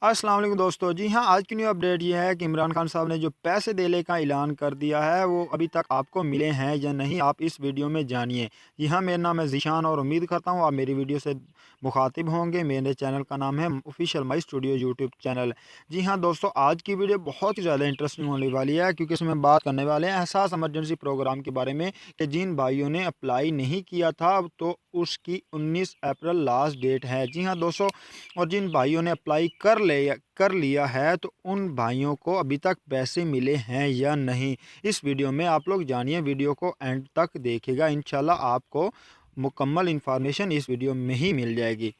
अस्सलाम वालेकुम दोस्तों। जी हाँ, आज की न्यू अपडेट ये है कि इमरान खान साहब ने जो पैसे देने का ऐलान कर दिया है, वो अभी तक आपको मिले हैं या नहीं, आप इस वीडियो में जानिए। जी हाँ, मेरा नाम है ज़ीशान और उम्मीद करता हूँ आप मेरी वीडियो से मुखातिब होंगे। मेरे चैनल का नाम है official my studio YouTube channel. जी हाँ दोस्तों, आज की वीडियो बहुत ही ज़्यादा इंटरेस्टिंग होने वाली है, क्योंकि इसमें बात करने वाले हैं एहसास इमरजेंसी प्रोग्राम के बारे में कि जिन भाइयों ने अप्लाई नहीं किया था, तो उसकी 19 अप्रैल लास्ट डेट है। जी हाँ दोस्तों, और जिन भाइयों ने अप्लाई कर लिया है, तो उन भाइयों को अभी तक पैसे मिले हैं या नहीं, इस वीडियो में आप लोग जानिए। वीडियो को एंड तक देखिएगा, इंशाल्लाह आपको मुकम्मल इन्फॉर्मेशन इस वीडियो में ही मिल जाएगी।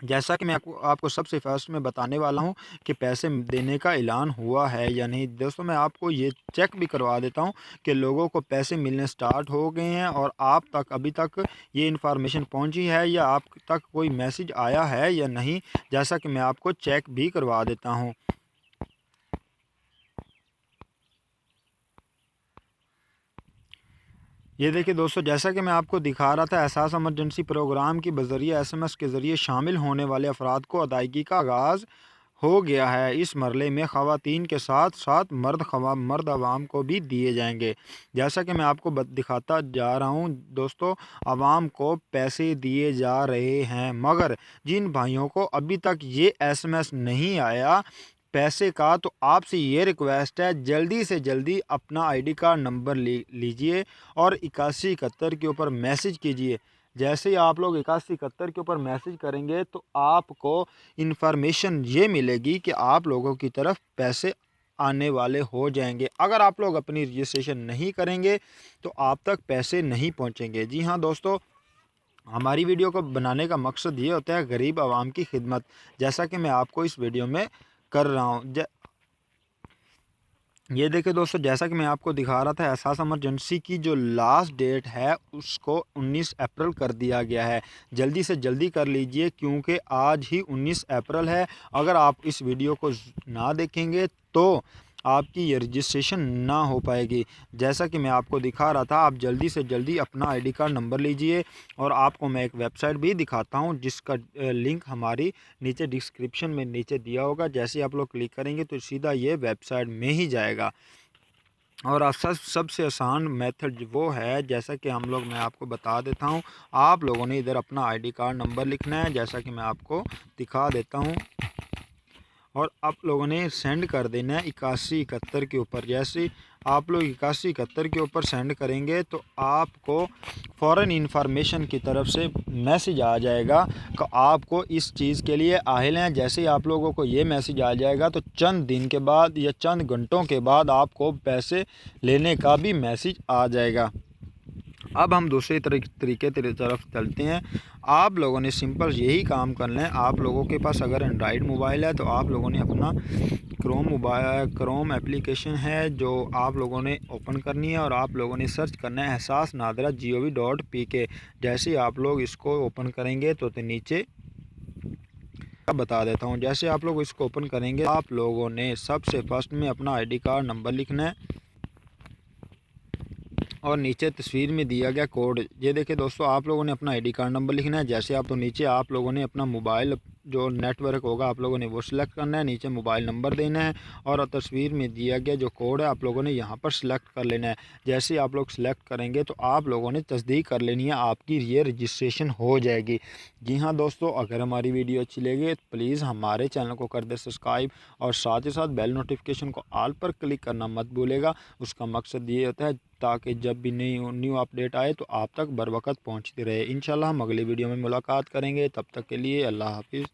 जैसा कि मैं आपको आपको सबसे फर्स्ट में बताने वाला हूं कि पैसे देने का ऐलान हुआ है या नहीं। दोस्तों, मैं आपको ये चेक भी करवा देता हूं कि लोगों को पैसे मिलने स्टार्ट हो गए हैं और आप तक अभी तक ये इन्फॉर्मेशन पहुंची है या आप तक कोई मैसेज आया है या नहीं। जैसा कि मैं आपको चेक भी करवा देता हूँ। ये देखिए दोस्तों, जैसा कि मैं आपको दिखा रहा था, एहसास इमरजेंसी प्रोग्राम की बजरिया एसएमएस के ज़रिए शामिल होने वाले अफराद को अदायगी का आगाज़ हो गया है। इस मरले में ख़वातीन के साथ साथ मर्द आवाम को भी दिए जाएंगे। जैसा कि मैं आपको दिखाता जा रहा हूँ दोस्तों, आवाम को पैसे दिए जा रहे हैं, मगर जिन भाइयों को अभी तक ये एसएमएस नहीं आया पैसे का, तो आपसे ये रिक्वेस्ट है, जल्दी से जल्दी अपना आईडी कार्ड नंबर लीजिए और 8171 के ऊपर मैसेज कीजिए। जैसे ही आप लोग 8171 के ऊपर मैसेज करेंगे, तो आपको इन्फॉर्मेशन ये मिलेगी कि आप लोगों की तरफ पैसे आने वाले हो जाएंगे। अगर आप लोग अपनी रजिस्ट्रेशन नहीं करेंगे, तो आप तक पैसे नहीं पहुंचेंगे। जी हाँ दोस्तों, हमारी वीडियो को बनाने का मकसद ये होता है गरीब आवाम की खिदमत, जैसा कि मैं आपको इस वीडियो में कर रहा हूँ। ये देखिए दोस्तों, जैसा कि मैं आपको दिखा रहा था, एहसास इमरजेंसी की जो लास्ट डेट है उसको 19 अप्रैल कर दिया गया है। जल्दी से जल्दी कर लीजिए, क्योंकि आज ही 19 अप्रैल है। अगर आप इस वीडियो को ना देखेंगे, तो आपकी ये रजिस्ट्रेशन ना हो पाएगी। जैसा कि मैं आपको दिखा रहा था, आप जल्दी से जल्दी अपना आईडी कार्ड नंबर लीजिए। और आपको मैं एक वेबसाइट भी दिखाता हूँ, जिसका लिंक हमारी नीचे डिस्क्रिप्शन में नीचे दिया होगा। जैसे ही आप लोग क्लिक करेंगे, तो सीधा ये वेबसाइट में ही जाएगा। और सबसे आसान मेथड वो है, जैसा कि मैं आपको बता देता हूँ। आप लोगों ने इधर अपना आईडी कार्ड नंबर लिखना है, जैसा कि मैं आपको दिखा देता हूँ, और आप लोगों ने सेंड कर देना है 8171 के ऊपर। जैसे आप लोग 8171 के ऊपर सेंड करेंगे, तो आपको फ़ौरन इन्फॉर्मेशन की तरफ से मैसेज आ जाएगा कि आपको इस चीज़ के लिए आहिल हैं। जैसे ही आप लोगों को ये मैसेज आ जाएगा, तो चंद दिन के बाद या चंद घंटों के बाद आपको पैसे लेने का भी मैसेज आ जाएगा। अब हम दूसरे तरीके तरफ चलते हैं। आप लोगों ने सिंपल यही काम करना है। आप लोगों के पास अगर एंड्रॉयड मोबाइल है, तो आप लोगों ने अपना क्रोम एप्लीकेशन है जो आप लोगों ने ओपन करनी है, और आप लोगों ने सर्च करना है एहसास नादरा gov.pk। जैसे ही आप लोग इसको ओपन करेंगे, तो नीचे बता देता हूँ। जैसे आप लोग इसको ओपन करेंगे, आप लोगों ने सबसे फर्स्ट में अपना आईडी कार्ड नंबर लिखना है, और नीचे तस्वीर में दिया गया कोड। ये देखिए दोस्तों, आप लोगों ने अपना आईडी कार्ड नंबर लिखना है। जैसे आप, तो नीचे आप लोगों ने अपना मोबाइल जो नेटवर्क होगा, आप लोगों ने वो सिलेक्ट करना है, नीचे मोबाइल नंबर देना है, और तस्वीर में दिया गया जो कोड है, आप लोगों ने यहाँ पर सिलेक्ट कर लेना है। जैसे आप लोग सिलेक्ट करेंगे, तो आप लोगों ने तस्दीक कर लेनी है, आपकी ये रजिस्ट्रेशन हो जाएगी। जी हाँ दोस्तों, अगर हमारी वीडियो अच्छी लगे, तो प्लीज़ हमारे चैनल को कर दे सब्सक्राइब, और साथ ही साथ बेल नोटिफिकेशन को ऑल पर क्लिक करना मत भूलेगा। उसका मकसद ये होता है ताकि जब भी न्यू अपडेट आए, तो आप तक बर वक्त पहुँचती रहे। इंशाल्लाह हम अगली वीडियो में मुलाकात करेंगे। तब तक के लिए अल्लाह हाफिज़।